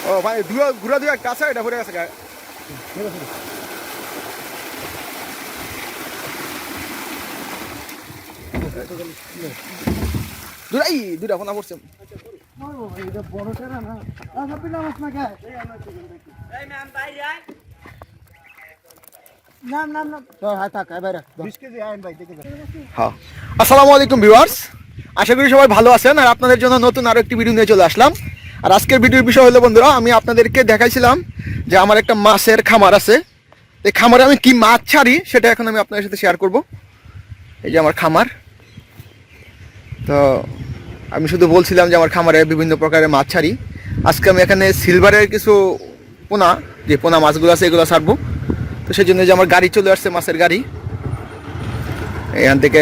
ও ভাই ঘুরা দুই একটা আছে, এটা ঘুরে গেছে গায়ে। দুইটা ফোনা পড়ছে। আসসালামু আলাইকুম ভিউয়ার্স, আশা করি সবাই ভালো আছেন। আর আপনাদের জন্য নতুন আরো একটি ভিডিও নিয়ে চলে আসলাম। আর আজকের ভিডিওর বিষয় হলো বন্ধুরা, আমি আপনাদেরকে দেখাইছিলাম যে আমার একটা মাছের খামার আছে। এই খামারে আমি কি মাছ ছাড়ি সেটা এখন আমি আপনাদের সাথে শেয়ার করব। এই যে আমার খামার, তো আমি শুধু বলছিলাম যে আমার খামারে বিভিন্ন প্রকারের মাছ ছাড়ি। আজকে আমি এখানে সিলভারের কিছু পোনা, যে পোনা মাছগুলো আছে এগুলো ছাড়বো। তো সেই জন্য যে আমার গাড়ি চলে আসছে, মাছের গাড়ি। এখান থেকে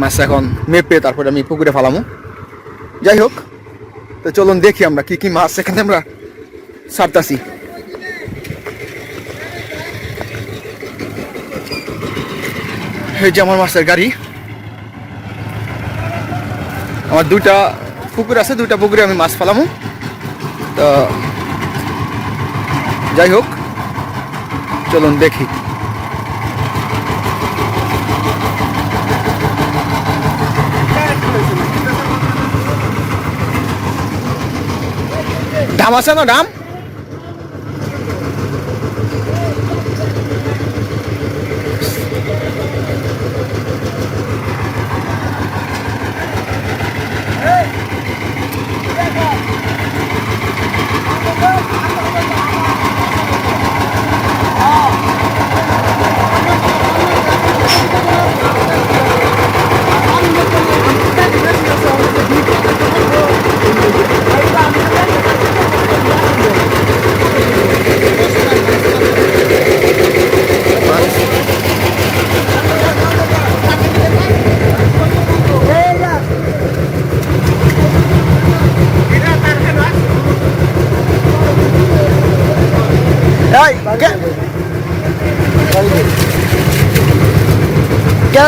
মাছ এখন মেপে তারপরে আমি পুকুরে ফালামো। যাই হোক, তো চলুন দেখি আমরা কি কি মাছ এখানে আমরা ছাড়তাছি। এই যে আমার মাছের গাড়ি। আমার দুইটা পুকুর আছে, দুইটা পুকুরে আমি মাছ ফালামো। তো যাই হোক, চলুন দেখি। দাম আছে না দাম?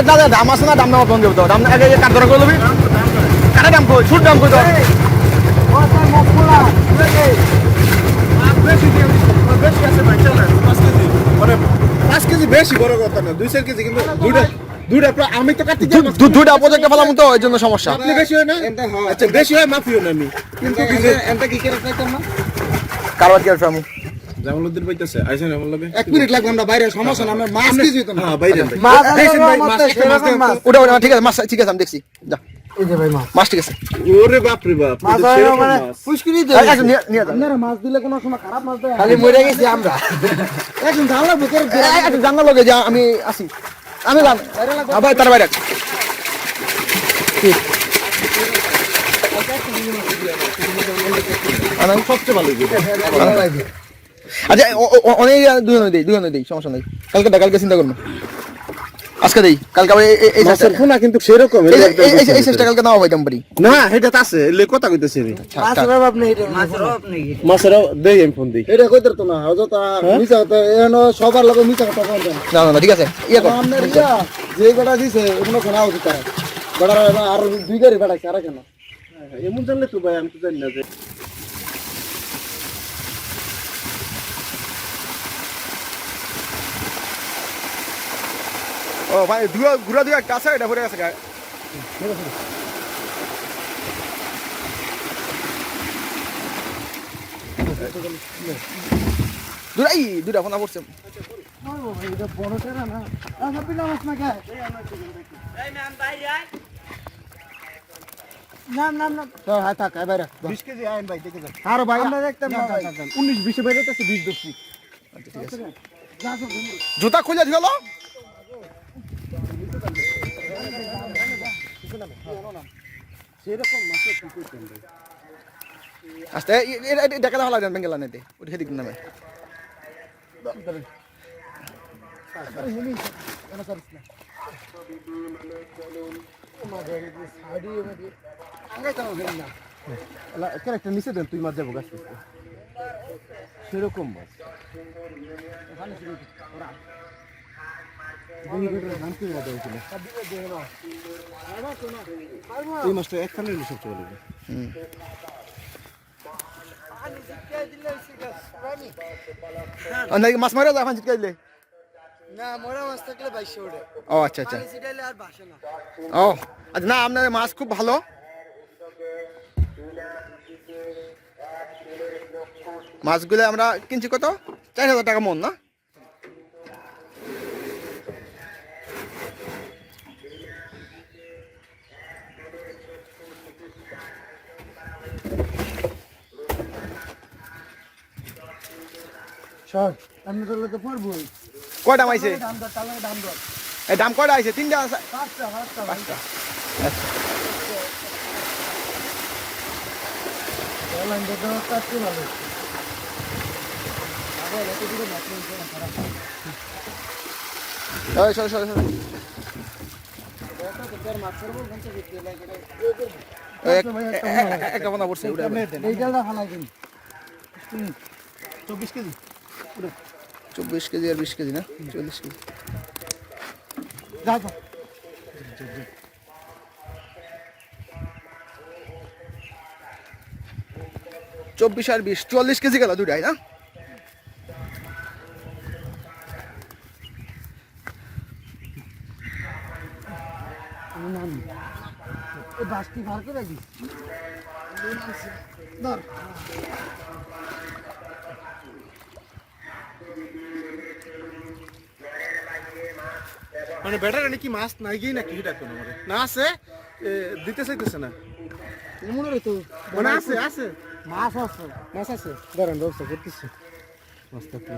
দাদা দাম আছে না? দাম নামা ফোন দেবো তো, দাম আগে কাঠ ধরা করে দেবি। কাঠের দাম কই? ছুট দাম কই? তো পাঁচ কেজি বেশি বড় কথা না, 2-4 কেজি, কিন্তু দুইটা আমি তো কাটতে দুইটা প্রজেক্টে ফেলাম তো, এই জন্য সমস্যা। আপনি বেশি হয় না? আচ্ছা বেশি হয় মাফিও না আমি, কিন্তু এন্টা কি করে পাইতাম না? কারবার কি আছে? আমি জামালউদ্দিন পাইতেছে আইছেন আমার লগে 1 মিনিট লাগবে, আমরা বাইরে সমস্যা না, আমরা মাছ কি যেত না। হ্যাঁ বাইরে মাছ দেখেন ভাই, মাছ একটা মাছ দেন। ওটা ওটা ঠিক আছে, মাছ ঠিক আছে, আমি দেখছি। যা, এই যে ভাই মাছ মাছ ঠিক আছে। ওরে বাপ রে বাপ, মাছ এটা সেরকম মানে মাছ। পুষ্কিনি দে। আচ্ছা, নিয়ে যান। আপনারা মাছ দিলে কোনো সময় খারাপ মাছ দেয়? খালি মরে গেছি আমরা। এখন জানলা ভিতরে একটু জানার লগে যা, আমি আসি। আমি যান ভাই, তার বাইরে সবচেয়ে ভালো যেটা। আচ্ছা, অনেক দুজনে দিই, সমস্যা নেই। কালকে চিন্তা করবো, আজকে দিই। কালকে আবার এই মাছের পোনা কিন্তু সেরকম এই চেষ্টা কালকে নাও পাইতাম পারি না, এটা তো আছে, এলে কথা কইতেছি আমি। মাছের অভাব নেই, মাছের অভাব নেই। মাছের দেই আমি ফোন দেই। এটা কইতে তো না, হয়তো মিছা কথা এনো সবার লগে মিছা কথা বলতে না না ঠিক আছে। ইয়ে কর, আমরা যে বেটা দিছে এগুলো শোনা উচিত তারা। বেটা আর 2 গাড়ি বেটা সারা কেন? এমন জানলে তো ভাই আমি তো জানি না যে ও ভাই ঘুরা দুই একটা আছে, এটা ঘুরে গেছে গায়ে। দুইটা ফোনা পড়ছে। এটা বড় টেরা না, আমরা বিনা মাছ না খায়। না না না, হ্যাঁ থাক, বাইরে 20 কেজি আইন ভাই, দেখে যান। আর ভাই আমরা দেখতাম না। 19-20 বাইরে তো 20 ধরছি। জুতা খুলে দিল। সেরকম মাছ কি কইতেন ভাই? আস্তে দেখা দেখা লাগবে বেঙ্গলা নেতে, ওটা সেদিক নামে। ক্যারেক্টার নিচে দেন, তুই মাছ যাবো গাছ সেরকম মাছ। এই মাছটা একখানে সবচেয়ে ভালো। নাকি মাছ মারা যায় পানি ছিটকে দিলে? না মোরা মাছ থাকলে বাইশে ওঠে ও আচ্ছা আচ্ছা পানি ছিটাইলে আর বাসে না ও আচ্ছা না আপনার মাছ খুব ভালো মাছগুলো আমরা কিনছি কত 4,000 টাকা মন না সর আমি তো পড়বই কয়টা মাইছে দাম দর তাহলে দাম দর এই দাম কয়টা আইছে 3টা পাঁচটা 5টা লাইন তো কাটতে ভালো আবার এত দূরে মাছ নিয়ে খারাপ এই সর সর সর একটা বন্ধা পড়ছে উড়ে এই জায়গা ফালাই দিন 24 কেজি 24 কেজি আর 20 কেজি না 40 কেজি যাও তো 24 আর 20 44 কেজি গেল দুটাই না এই বাসটি ভার করে দিই ধর মানে ব্যাটারে নাকি মাছ নাই গিয়ে নাকি এটা কোন মানে না আছে দিতে চাইতেছে না এমন রে তো মানে আছে আছে মাছ আছে মাছ আছে দাঁড়ান ব্যবস্থা করতেছি মাছ থাকলে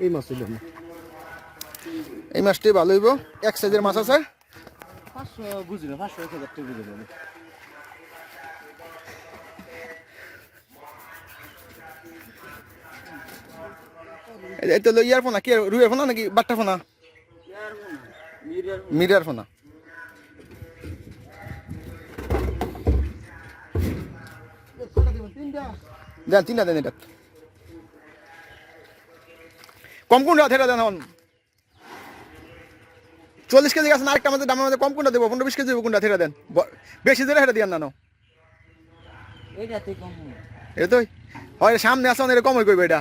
এই মাছ হইল না এই মাছটি ভালো হইব এক সাইজের মাছ আছে 500 বুঝি না 500 1000 টাকা বুঝি না এই তো ইয়ার ফোনা কি রুয়ের ফোনা নাকি বাট্টা ফোনা মিরার ফোনা দেন 3টা দেন এটা কম কোনটা থেরা দেন এখন 40 কেজি আছে না আরেকটা আমাদের দামের মধ্যে কম কোনটা দেবো 15-20 কেজি দেবো কোনটা থেরা দেন বেশি ধরে হেরা দিয়ান না এইটাতে কম এটা তো হয় সামনে আসা এর কমই করবে এটা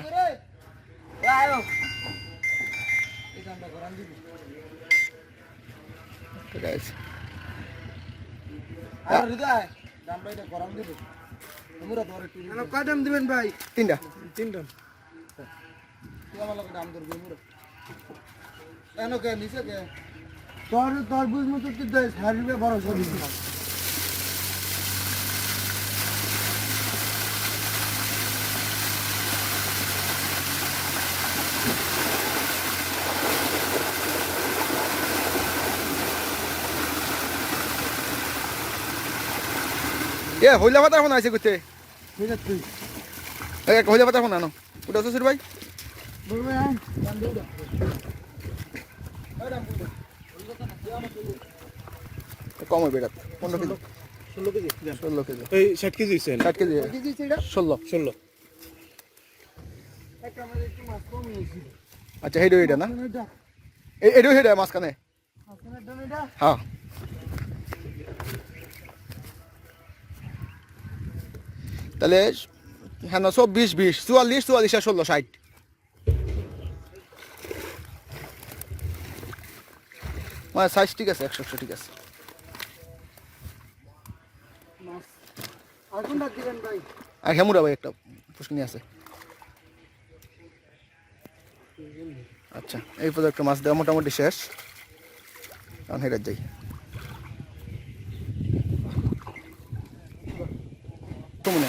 আয়ো এই দামটা করান দিবি ঠিক আছে আর হৃদয় দামটা এটা করান দিবি তোমরা ধরে তুই কয় দাম দিবেন ভাই 3টা তুই আমার লগে দাম ধরবি মুরা এনো কে নিচে কে তোর বুঝ মতো তুই দে হারিবে বড় সবই হইলা পাতা ফোন আছে করতে ঠিক আছে তুই হইলা পাতা ফোন আনো ওটা শ্বশুর ভাই বলবে আয় দাম দেউ দাও কম হইবে এটা 15 কেজি 16 কেজি 16 কেজি এই 60 কেজি হইছে 60 কেজি কি দিছিস এটা 16 একটা আমাদের একটু মাছ কম নিয়েছি আচ্ছা হেডো এটা না এটা এডো হেডো মাঝখানে আপনার দাম এটা হ্যাঁ তাহলে হ্যাঁ 24 20 44 44 আর 16 60 মানে সাইজ ঠিক আছে 100 ঠিক আছে মাছ আর কোনটা দিবেন ভাই আর হেমুরা ভাই একটা পুষ্কিনি আছে আচ্ছা এই পর্যন্ত একটা মাছ দেওয়া মোটামুটি শেষ এখন হেরে যাই কেমন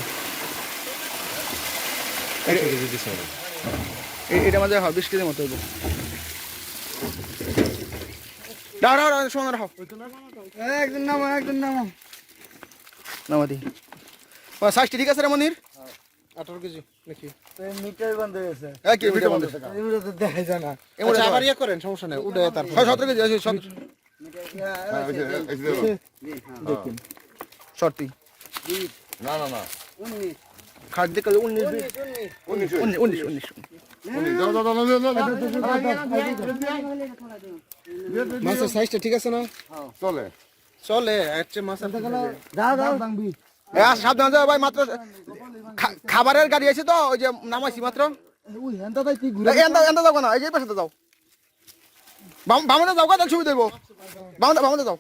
এটা মাঝে 20 কেজির মতো হইব দাও দাও শোনো রাখো একদিন নামো নামা দি সাইজটি ঠিক আছে রে মনির 18 কেজি নাকি মিটার বন্ধ হয়েছে কি ভিডিও বন্ধ এগুলো তো দেখা যায় না আচ্ছা আবার ইয়ে করেন সমস্যা নাই উড়ে তারপর 17 কেজি আছে 17 দেখুন শর্টি না না না খাট দেখে 19 মাছের সাইজটা ঠিক আছে না চলে চলে আচ্ছা মাছ যাও ভাঙবি সাবধান যাও ভাই, মাত্র খাবারের গাড়ি আছে তো, ওই যে নামাইছি মাত্র। ওই হ্যান্ডা তাই তুই ঘুরে এনটা যাও না, এই যে পাশে যাও, বামনে যাও, কথা ছবি দেবো, বামনে যাও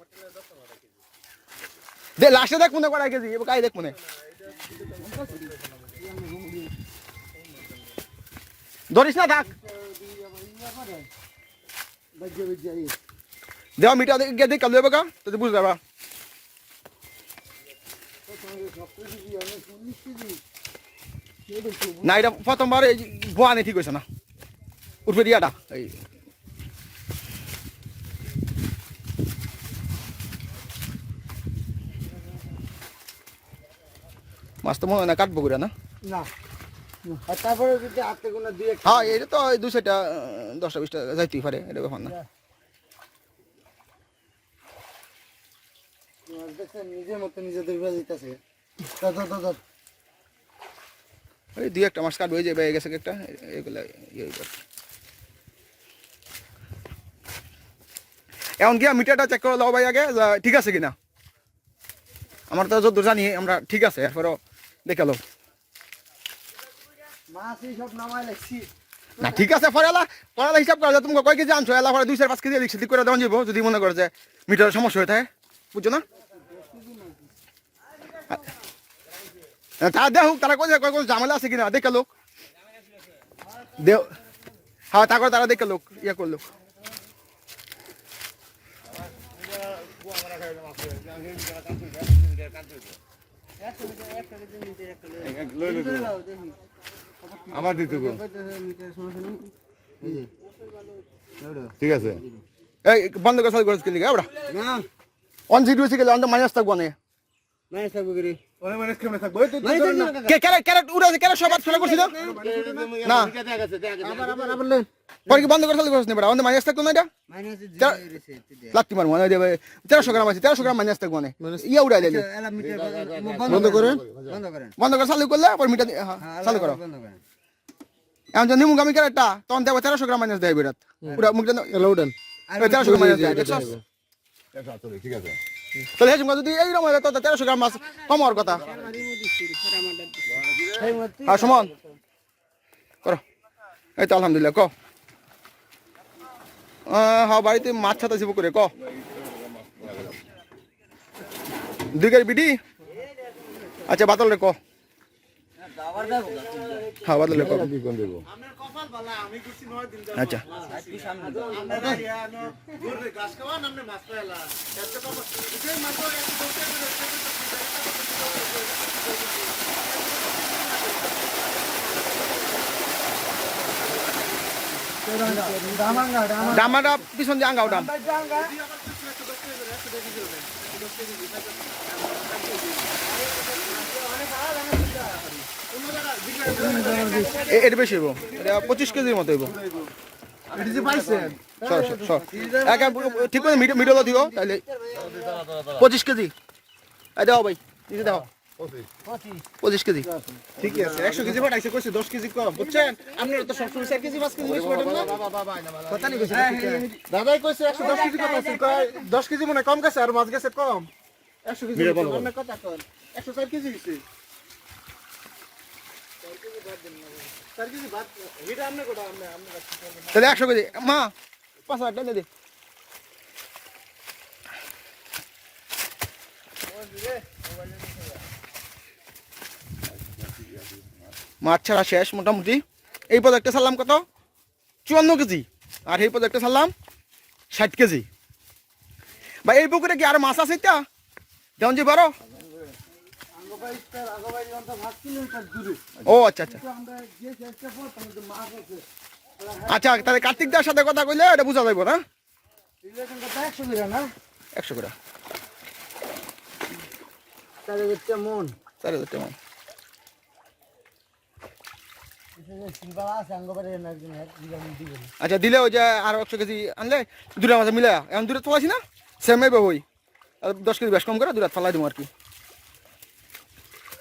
দে, লাস্টে দেখ মনে কড়াই কেজি কাই দেখ মনে ধরিস না, থাক দেওয়া মিটা গিয়ে দেখ কাল দেবে কা, তো বুঝতে পারবা না। এটা প্রথমবার এই বোয়ানে ঠিক হয়েছে না, উঠবে দিয়াটা এই মাছ তো মনে হয় না কাটবো করে না। না আর তারপরে যদি হাতে কোনো দিয়ে হ্যাঁ এটা তো ওই 200টা 10টা 20টা যাইতেই পারে, এটা ব্যাপার না। দেখছেন নিজের মতো নিজে ধরে যেতেছে। ওই 2-1টা মাছ কাটবো, এই যে বেয়ে গেছে একটা, এগুলা ইয়ে হইবে। এখন গিয়া মিটারটা চেক করে দাও ভাই আগে, ঠিক আছে কিনা। আমার তো যত জানি আমরা ঠিক আছে, এরপরও দেখে লো মাছ এই সব নামাই লাগছি। না ঠিক আছে, পরে হিসাব করা যায়। তুমি কয় কেজি আনছো, এলা পরে 2-4-5 কেজি এদিক সেদিক করে দেওয়া যাবো, যদি মনে করে যে মিটারের সমস্যা হয়ে থাকে, বুঝছো না। তারা দেখুক, তারা কই কোনো ঝামেলা আছে কিনা দেখে লোক দেও। হ্যাঁ তারপরে তারা দেখে লোক ইয়ে করলো। আমার দিতে গো। ঠিক আছে। এই বন্ধ করে সাল করে লিখে ওরা না অন জিরো হয়েছে গেলে অন মাইনাস থাকবো না। নাই থাকবো গরি ওরে মানে কেমনে থাকবো এই তো ক্যারেট উড়ে ক্যারেট সব ফেলা করছিল না, আবার লেন পরে কি বন্ধ করে সাল করে নেবে, অন মাইনাস থাকতো না, এটা মাইনাস লাত্তি মারবো না দেবে। 1300 গ্রাম আছে, 1300 গ্রাম মাইনাস থাকবো না, ইয়া উড়াই দিলে এলা মিটার বন্ধ করেন, বন্ধ করে চালু করলে পর মিটার চালু করো। বন্ধ করেন এখন যদি মুগামি ক্যারেটটা তখন দেবো 1300 গ্রাম মাইনাস দেয় বিরাট পুরা মুখটা এলো উঠেন 1300 গ্রাম মাইনাস দেয়, দেখছস। ঠিক আছে। তাহলে হেসুম যদি এইরকম হয় তো 1300 গ্রাম মাছ কম হওয়ার কথা। হ্যাঁ সমান করো, এই তো আলহামদুলিল্লাহ। ক হ্যাঁ বাড়িতে মাছ ছাতাইছি পুকুরে, ক 2 গাড়ি বিডি। আচ্ছা বাতল রে ক, হ্যাঁ বাতল রে ক। কোন দেবো? আপনার কপাল ভালো, আমি কিছু 9 দিন আচ্ছা আমরা ইয়ানো দূরে গাছ খাওয়া নামনে মাছ পাইলা এত কপাল এই মাছ এত দৌড়তে ডামাটা পিছন দিয়ে আঙ্গাও ডাম। এটা বেশি হইব, এটা 25 কেজির মতো হইব। এটা যে পাইছেন ঠিক করে মিডল দিও, তাহলে 25 কেজি। এই দাও ভাই, নিজে দাও 25 কেজি। ঠিক আছে 100 কেজি পাঠাইছে কইছে 10 কেজি কম বুঝছেন। আপনারা তো সবসময় 4 কেজি 5 কেজি বেশি পাঠান না, কথা নি কইছে দাদাই কইছে 110 কেজি কম আছে, কয় 10 কেজি মনে কম গেছে আর মাছ গেছে কম 100 কেজি আপনার কথা কোন 104 কেজি হইছে 4 কেজি ভাত এটা আমনে কোটা আমনে তাহলে 100 কেজি মা 5 টাকা দে। মাছ ছাড়া শেষ মোটামুটি। এই প্রজেক্টে ছাড়লাম কত 54 কেজি, আর এই প্রজেক্টে ছাড়লাম 60 কেজি। বা এই পুকুরে কি আর মাছ আছে এটা যেমন যে বারো? ও আচ্ছা আচ্ছা আচ্ছা, তাহলে কার্তিক দার সাথে কথা কইলে এটা বোঝা যাইব না। 100 করে 4000 মন 4000 টাকা। আচ্ছা দিলে ওই যে আর 100 কেজি আনলে দুটা মাছ মিলে এখন দূরে তোলাইছি না সেমে বই 10 কেজি বেশ কম করে দূরে ফালাই দেবো আর কি।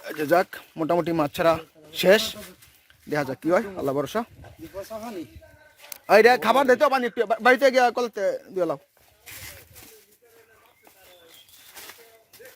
আচ্ছা যাক মোটামুটি মাছ ছাড়া শেষ, দেখা যাক কি হয়, আল্লাহ ভরসা। এইটা খাবার দিতে পানি একটু বাড়িতে গিয়ে কলতে দিয়ে লাও।